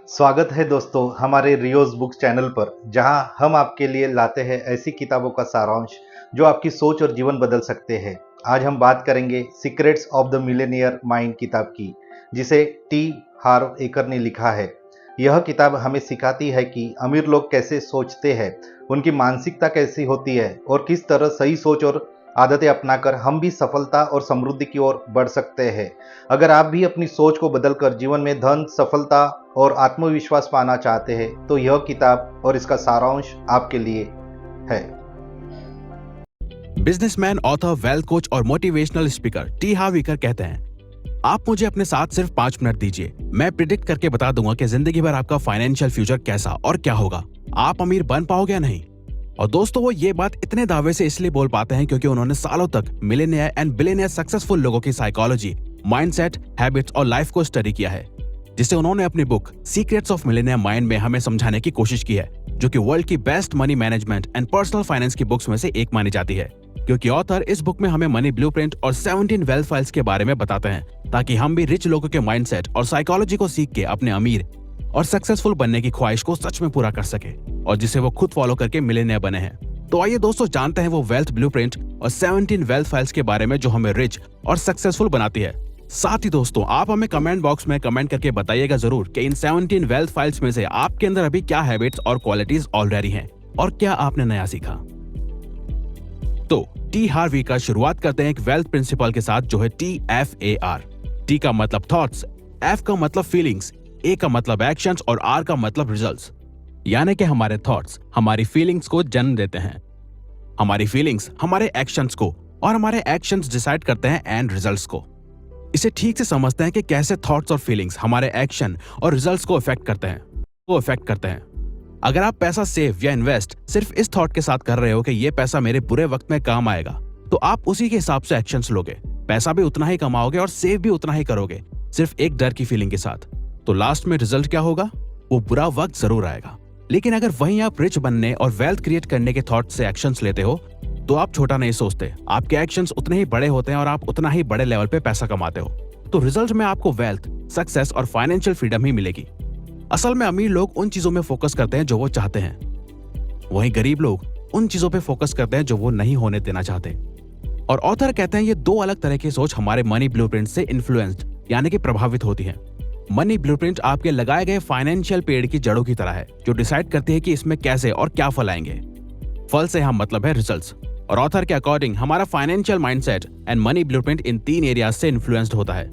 स्वागत है दोस्तों हमारे रियोज बुक्स चैनल पर, जहां हम आपके लिए लाते हैं ऐसी किताबों का सारांश जो आपकी सोच और जीवन बदल सकते हैं। आज हम बात करेंगे secrets of the Millionaire mind किताब की, जिसे टी हार्व एकर ने लिखा है। यह किताब हमें सिखाती है कि अमीर लोग कैसे सोचते हैं, उनकी मानसिकता कैसी होती है और किस तरह सही सोच और आदतें अपनाकर हम भी सफलता और समृद्धि की ओर बढ़ सकते हैं। अगर आप भी अपनी सोच को बदलकर जीवन में धन, सफलता और आत्मविश्वास पाना चाहते हैं, तो यह किताब और इसका सारांश आपके लिए है। बिजनेसमैन, ऑथर, वेल्थ कोच और मोटिवेशनल स्पीकर टी हार्व एकर कहते हैं, आप मुझे अपने साथ सिर्फ 5 मिनट दीजिए, मैं प्रिडिक्ट करके बता दूंगा कि जिंदगी भर आपका फाइनेंशियल फ्यूचर कैसा और क्या होगा, आप अमीर बन पाओगे या नहीं। और दोस्तों, वो ये बात इतने दावे से इसलिए बोल पाते हैं क्योंकि उन्होंने सालों तक मिलेनियर एंड बिलियनियर सक्सेसफुल लोगों की साइकोलॉजी, माइंडसेट, हैबिट्स और लाइफ को स्टडी किया है, जिसे उन्होंने अपनी book secrets of Millionaire mind में हमें समझाने की कोशिश की है, जो कि वर्ल्ड की best money management and personal finance की बुक्स में से एक मानी जाती है। क्योंकि ऑथर इस बुक में हमें मनी ब्लूप्रिंट और 17 वेल्थ फाइल्स के बारे में बताते हैं, ताकि हम भी रिच लोगों के माइंडसेट और साइकोलॉजी को सीख के अपने अमीर और सक्सेसफुल बनने की ख्वाहिश को सच में पूरा कर सके, और जिसे वो खुद फॉलो करके मिलेनियर बने हैं। तो आइए दोस्तों, जानते हैं वो वेल्थ ब्लूप्रिंट और 17 वेल्थ फाइल्स के बारे में जो हमें रिच और सक्सेसफुल बनाती है। साथ ही दोस्तों, आप हमें कमेंट बॉक्स में कमेंट करके बताइएगा जरूर कि इन 17 वेल्थ फाइल्स में से आपके अंदर अभी क्या हैबिट्स और क्वालिटीज ऑलरेडी हैं और क्या आपने नया सीखा। तो टी हार्व एकर शुरुआत करते हैं एक वेल्थ प्रिंसिपल के साथ, जो है TFAR। टी का मतलब थॉट्स, एफ का मतलब फीलिंग्स, ए का मतलब एक्शंस और आर का मतलब रिजल्ट्स। यानी कि हमारे थॉट्स हमारी फीलिंग्स को जन्म देते हैं, हमारी फीलिंग्स हमारे एक्शंस को, और हमारे एक्शंस डिसाइड करते हैं एंड रिजल्ट्स को। इसे ठीक से समझते हैं कि कैसे थॉट्स और फीलिंग्स हमारे एक्शन और रिजल्ट्स को इफेक्ट करते हैं। अगर आप पैसा सेव या इन्वेस्ट सिर्फ इस थॉट के साथ कर रहे हो कि ये पैसा मेरे बुरे वक्त में काम आएगा, तो आप उसी के हिसाब से एक्शंस लोगे, पैसा भी उतना ही कमाओगे और सेव भी उतना ही करोगे, सिर्फ एक डर की फीलिंग के साथ। तो लास्ट में रिजल्ट क्या होगा? वो बुरा वक्त जरूर आएगा। लेकिन अगर वहीं आप रिच बनने और वेल्थ क्रिएट करने के थॉट से एक्शंस लेते हो, तो आप छोटा नहीं सोचते, आपके एक्शंस उतने ही बड़े होते हैं और आप उतना ही बड़े लेवल पे पैसा कमाते हो। तो रिजल्ट में आपको वेल्थ, सक्सेस और फाइनेंशियल फ्रीडम ही मिलेगी। असल में अमीर लोग उन चीजों में फोकस करते हैं जो वो चाहते हैं, वहीं गरीब लोग उन चीजों पे फोकस करते हैं जो वो नहीं होने देना चाहते। और ऑथर कहते हैं ये दो अलग तरह की सोच हमारे मनी ब्लूप्रिंट से इन्फ्लुएंस्ड यानी कि प्रभावित होती है। मनी ब्लूप्रिंट आपके लगाए गए फाइनेंशियल पेड़ की जड़ों की तरह है, जो डिसाइड करती है कि इसमें कैसे और क्या फल आएंगे। फल से हम मतलब है रिजल्ट्स। और ऑथर के अकॉर्डिंग हमारा financial mindset and money blueprint in 3 areas से इन्फ्लुएंस्ड होता है।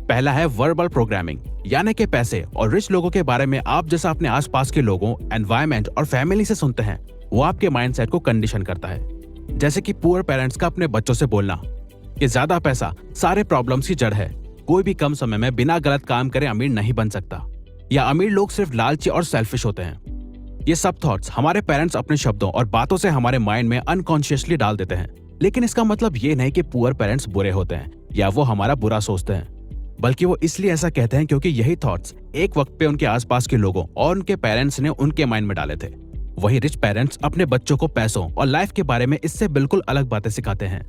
पहला है वर्बल प्रोग्रामिंग, यानी कि पैसे और रिच लोगों के बारे में आप जैसा अपने आसपास के लोगों, एनवायरमेंट और फैमिली से सुनते हैं, वो आपके माइंडसेट को कंडीशन करता है। जैसे कि पुअर पेरेंट्स का अपने बच्चों से बोलना कि ज्यादा पैसा सारे प्रॉब्लम्स की जड़ है, कोई भी कम समय में बिना गलत काम करे अमीर नहीं बन सकता, या अमीर लोग सिर्फ लालची और सेल्फिश होते हैं। ये सब थॉट्स हमारे पेरेंट्स अपने शब्दों और बातों से हमारे माइंड में अनकॉन्शियसली डाल देते हैं। लेकिन इसका मतलब ये नहीं कि पुअर पेरेंट्स बुरे होते हैं या वो हमारा बुरा सोचते हैं, बल्कि वो इसलिए ऐसा कहते हैं क्योंकि यही थॉट्स एक वक्त पे उनके आसपास के लोगों और उनके पेरेंट्स ने उनके माइंड में डाले थे। वही रिच पेरेंट्स अपने बच्चों को पैसों और लाइफ के बारे में इससे बिल्कुल अलग बातें सिखाते हैं।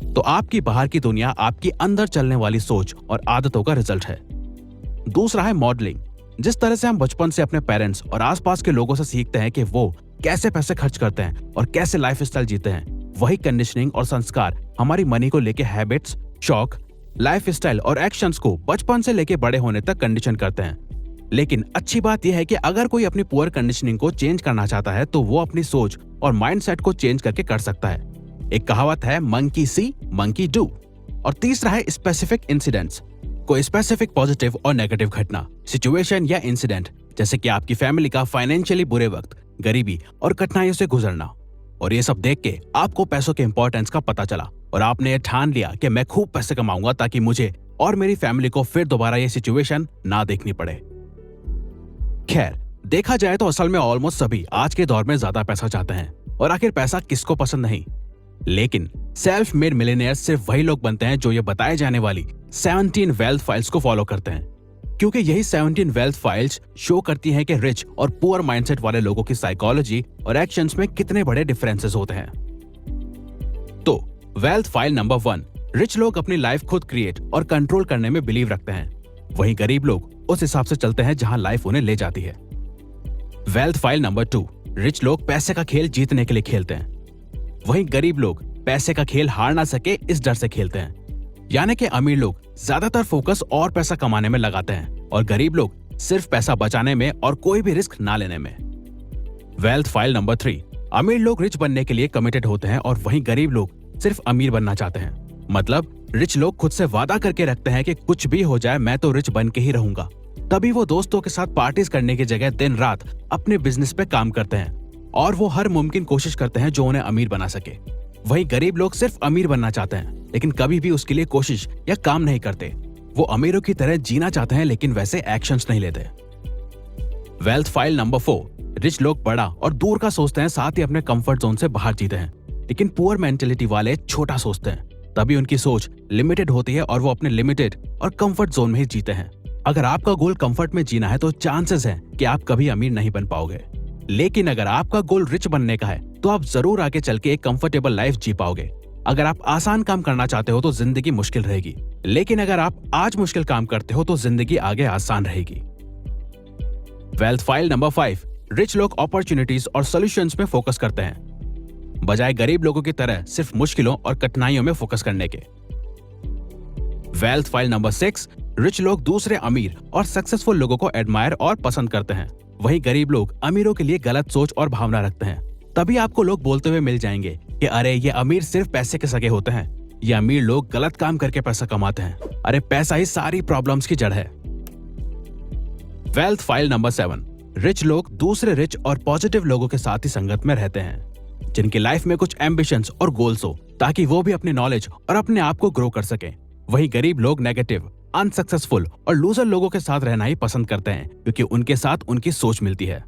तो आपकी बाहर की दुनिया आपकी अंदर चलने वाली सोच और आदतों का रिजल्ट है। दूसरा है मॉडलिंग। जिस तरह से हम बचपन से अपने पेरेंट्स और आसपास के लोगों से सीखते हैं कि वो कैसे पैसे खर्च करते हैं और कैसे लाइफ स्टाइल जीते हैं, वही कंडीशनिंग और संस्कार हमारी मनी को लेके हैबिट्स, शौक, लाइफ स्टाइल और एक्शंस को बचपन से लेके बड़े होने तक कंडीशन करते हैं। लेकिन अच्छी बात यह है कि अगर कोई अपनी पुअर कंडीशनिंग को चेंज करना चाहता है, तो वो अपनी सोच और माइंडसेट को चेंज करके कर सकता है। एक कहावत है, मंकी सी मंकी डू। और तीसरा है स्पेसिफिक इंसिडेंट्स। कोई स्पेसिफिक पॉजिटिव और नेगेटिव घटना, सिचुएशन या इंसिडेंट, जैसे कि आपकी फैमिली का फाइनेंशियली बुरे वक्त, गरीबी और कठिनाइयों से गुजरना। और ये सब देख के आपको पैसों के इंपॉर्टेंस का पता चला और आपने ये ठान लिया कि मैं खूब पैसे कमाऊंगा ताकि मुझे और मेरी फैमिली को फिर दोबारा ये सिचुएशन ना देखनी पड़े। खैर, देखा जाए तो असल में ऑलमोस्ट सभी आज के दौर में ज्यादा पैसा चाहते हैं, और आखिर पैसा किसको पसंद नहीं। लेकिन सेल्फ मेड मिलियनेयर्स सिर्फ वही लोग बनते हैं जो ये बताए जाने वाली 17 वेल्थ फाइल्स को फॉलो करते हैं, क्योंकि यही 17 वेल्थ फाइल्स शो करती हैं कि रिच और पुअर माइंडसेट वाले लोगों की साइकोलॉजी और एक्शंस में कितने बड़े डिफरेंसेस होते हैं। तो वेल्थ फाइल नंबर 1, रिच लोग अपनी लाइफ खुद क्रिएट और कंट्रोल करने में बिलीव रखते हैं। वहीं गरीब लोग उस हिसाब से चलते हैं जहां लाइफ उन्हें ले जाती है। वेल्थ फाइल नंबर 2, रिच लोग पैसे का खेल जीतने के लिए खेलते हैं, वहीं गरीब लोग पैसे का खेल हार ना सके इस डर से खेलते हैं। यानी कि अमीर लोग ज्यादातर फोकस और पैसा कमाने में लगाते हैं और गरीब लोग सिर्फ पैसा बचाने में और कोई भी रिस्क ना लेने में। वेल्थ फाइल नंबर 3, अमीर लोग रिच बनने के लिए कमिटेड होते हैं और वहीं गरीब लोग सिर्फ अमीर बनना चाहते हैं। मतलब रिच लोग खुद से वादा करके रखते हैं कि कुछ भी हो जाए मैं तो रिच बन के ही रहूंगा। तभी वो दोस्तों के साथ पार्टीज करने की जगह दिन रात अपने बिजनेस पे काम करते हैं और वो हर मुमकिन कोशिश करते हैं जो उन्हें अमीर बना सके। वहीं गरीब लोग सिर्फ अमीर बनना चाहते हैं लेकिन कभी भी उसके लिए कोशिश या काम नहीं करते। वो अमीरों की तरह जीना चाहते हैं लेकिन वैसे एक्शंस नहीं लेते। वेल्थ फाइल नंबर 4, रिच लोग बड़ा और दूर का सोचते हैं, साथ ही अपने कंफर्ट जोन से बाहर जीते हैं, लेकिन पुअर मेंटेलिटी वाले छोटा सोचते हैं। तभी उनकी सोच लिमिटेड होती है और वो अपने लिमिटेड और कंफर्ट जोन में ही जीते हैं। अगर आपका गोल कंफर्ट में जीना है तो चांसेस है कि आप कभी अमीर नहीं बन पाओगे, लेकिन अगर आपका गोल रिच बनने का है तो आप जरूर आगे चल के एक कंफर्टेबल लाइफ जी पाओगे। अगर आप आसान काम करना चाहते हो तो जिंदगी मुश्किल रहेगी, लेकिन अगर आप आज मुश्किल काम करते हो तो जिंदगी आगे आसान रहेगी। वेल्थ फाइल नंबर 5, रिच लोग अपॉर्चुनिटीज और सॉल्यूशंस में फोकस करते हैं बजाय गरीब लोगों की तरह सिर्फ मुश्किलों और कठिनाइयों में फोकस करने के। वेल्थ फाइल नंबर 6, रिच लोग दूसरे अमीर और सक्सेसफुल लोगों को एडमायर और पसंद करते हैं, वहीं गरीब लोग अमीरों के लिए गलत सोच और भावना रखते हैं। तभी आपको लोग बोलते हुए मिल जाएंगे कि अरे ये अमीर सिर्फ पैसे के सगे होते हैं, ये अमीर लोग गलत काम करके पैसा कमाते हैं, अरे पैसा ही सारी प्रॉब्लम्स की जड़ है। वेल्थ फाइल नंबर 7, रिच लोग दूसरे रिच और पॉजिटिव लोगों के साथ ही संगत में रहते हैं जिनकी लाइफ में कुछ एम्बिशंस और गोल्स हो ताकि वो भी अपनी नॉलेज और अपने आप को ग्रो कर सकें। वहीं गरीब लोग नेगेटिव, अनसक्सेसफुल और लूजर लोगों के साथ रहना ही पसंद करते हैं क्योंकि उनके साथ उनकी सोच मिलती है।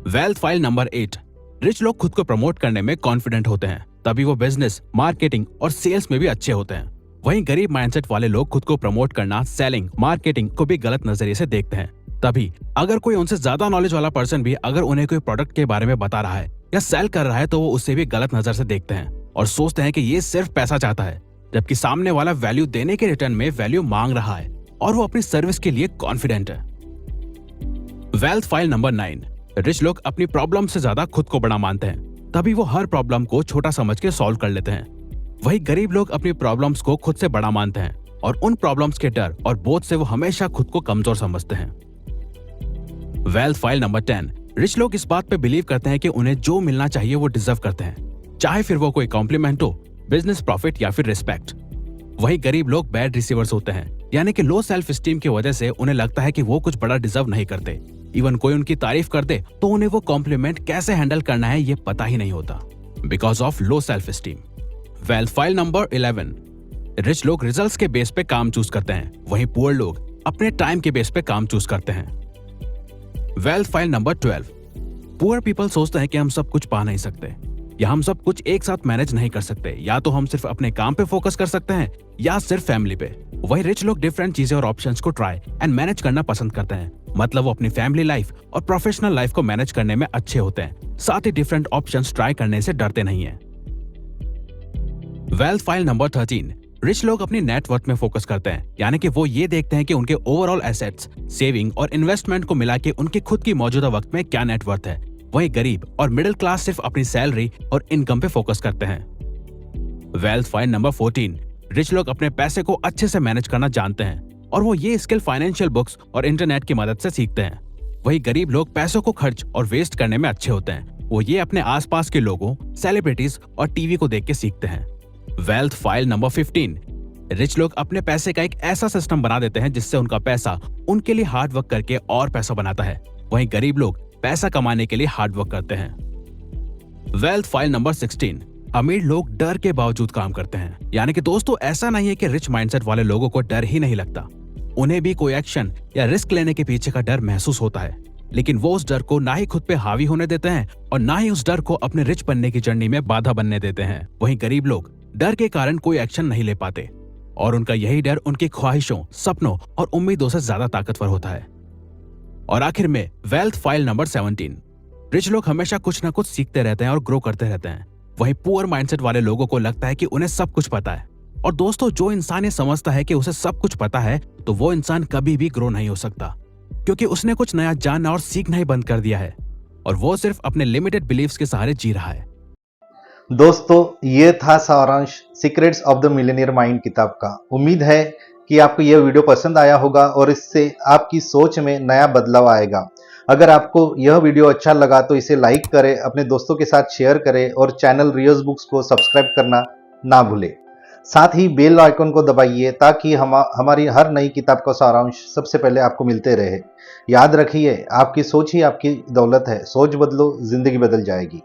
वेल्थ फाइल नंबर 8, रिच लोग खुद को प्रमोट करने में कॉन्फिडेंट होते हैं, तभी वो बिजनेस, मार्केटिंग और सेल्स में भी अच्छे होते हैं। वहीं गरीब माइंडसेट वाले लोग खुद को प्रमोट करना, सेलिंग, मार्केटिंग को भी गलत नजरिए से देखते हैं। तभी अगर कोई उनसे ज्यादा नॉलेज वाला पर्सन भी अगर उन्हें कोई प्रोडक्ट के बारे में बता रहा है या सेल कर रहा है तो वो उससे भी गलत नजर से देखते हैं और सोचते हैं कि ये सिर्फ पैसा चाहता है, जबकि सामने वाला वैल्यू देने के रिटर्न में वैल्यू मांग रहा है और वो अपनी सर्विस के लिए कॉन्फिडेंट है। वेल्थ फाइल नंबर 9, रिच लोग अपनी प्रॉब्लम से ज्यादा खुद को बड़ा मानते हैं, तभी वो हर प्रॉब्लम को छोटा समझ के सॉल्व कर लेते हैं। वहीं गरीब लोग अपनी प्रॉब्लम्स को खुद से बड़ा मानते हैं और उन प्रॉब्लम्स के डर और बोझ से वो हमेशा खुद को कमजोर समझते हैं। वेल्थ फाइल नंबर 10, रिच लोग इस बात पे बिलीव करते हैं कि उन्हें जो मिलना चाहिए वो डिजर्व करते हैं, चाहे फिर वो कोई कॉम्प्लीमेंट हो, बिजनेस प्रॉफिट या फिर रिस्पेक्ट। वहीं गरीब लोग बैड रिसीवर्स होते हैं, यानी कि लो सेल्फ स्टीम की वजह से उन्हें लगता है कि वो कुछ बड़ा डिजर्व नहीं करते। इवन कोई उनकी तारीफ कर दे तो उन्हें वो कॉम्प्लीमेंट कैसे हैंडल करना है ये पता ही नहीं होता, because of low self esteem. Wealth file number 11, rich लोग रिजल्ट्स के बेस पे काम चूज करते हैं, वहीं पुअर लोग अपने टाइम के बेस पे काम चूज करते हैं। Wealth file number 12, poor people सोचते हैं कि हम सब कुछ पा नहीं सकते या हम सब कुछ एक साथ मैनेज नहीं कर सकते, या तो हम सिर्फ अपने काम पे फोकस कर सकते हैं या सिर्फ फैमिली पे। वही रिच लोग डिफरेंट चीजें और ऑप्शंस को ट्राई एंड मैनेज करना पसंद करते हैं, मतलब वो अपनी फैमिली लाइफ और प्रोफेशनल लाइफ को मैनेज करने में अच्छे होते हैं, साथ ही डिफरेंट ऑप्शंस ट्राई करने से डरते नहीं है। वेल्थ फाइल नंबर 13, रिच लोग अपनी नेटवर्थ में फोकस करते हैं, यानी कि वो ये देखते हैं कि उनके ओवरऑल एसेट्स, सेविंग और इन्वेस्टमेंट को मिला के उनकी खुद की मौजूदा वक्त में क्या नेटवर्थ है। वहीं गरीब और मिडिल क्लास सिर्फ अपनी सैलरी और इनकम पे फोकस करते हैं। वेल्थ फाइल नंबर 14, रिच लोग अपने पैसे को अच्छे से मैनेज करना जानते हैं और वो ये स्किल फाइनेंशियल बुक्स और इंटरनेट की मदद से सीखते हैं। वहीं गरीब लोग पैसों को खर्च और वेस्ट करने में अच्छे होते हैं, वो ये अपने आसपास के लोगों, सेलिब्रिटीज और टीवी को देख के सीखते हैं। वेल्थ फाइल नंबर 15, रिच लोग अपने पैसे का एक ऐसा सिस्टम बना देते हैं जिससे उनका पैसा उनके लिए हार्ड वर्क करके और पैसा बनाता है, वहीं गरीब लोग पैसा कमाने के लिए हार्ड वर्क करते हैं। वेल्थ फाइल नंबर 16, अमीर लोग डर के बावजूद काम करते हैं, यानी कि दोस्तों ऐसा नहीं है कि रिच माइंडसेट वाले लोगों को डर ही नहीं लगता, उन्हें भी कोई एक्शन या रिस्क लेने के पीछे का डर महसूस होता है, लेकिन वो उस डर को ना ही खुद पे हावी होने देते हैं और ना ही उस डर को अपने रिच बनने की जर्नी में बाधा बनने देते हैं। वहीं गरीब लोग डर के कारण कोई एक्शन नहीं ले पाते और उनका यही डर उनकी ख्वाहिशों, सपनों और उम्मीदों से ज्यादा ताकतवर होता है। और आखिर में वेल्थ फाइल नंबर 17, रिच लोग हमेशा कुछ ना कुछ सीखते रहते हैं और ग्रो करते रहते हैं, वहीं पुअर माइंडसेट वाले लोगों को लगता है कि उन्हें सब कुछ पता है और दोस्तों, जो इंसान ये समझता है कि उसे सब कुछ पता है, तो वो इंसान कभी भी ग्रो नहीं हो सकता, क्योंकि उसने कुछ नया जानना और सीखना ही बंद कर दिया है और वो सिर्फ अपने लिमिटेड बिलीव्स के सहारे जी रहा है। दोस्तों, ये था सारांश secrets of the Millionaire mind किताब का। उम्मीद है कि आपको यह वीडियो पसंद आया होगा और इससे आपकी सोच में नया बदलाव आएगा। अगर आपको यह वीडियो अच्छा लगा तो इसे लाइक करें, अपने दोस्तों के साथ शेयर करें और चैनल रियोज बुक्स को सब्सक्राइब करना ना भूलें। साथ ही बेल आइकन को दबाइए ताकि हमारी हर नई किताब का सारांश सबसे पहले आपको मिलते रहे। याद रखिए, आपकी सोच ही आपकी दौलत है। सोच बदलो, जिंदगी बदल जाएगी।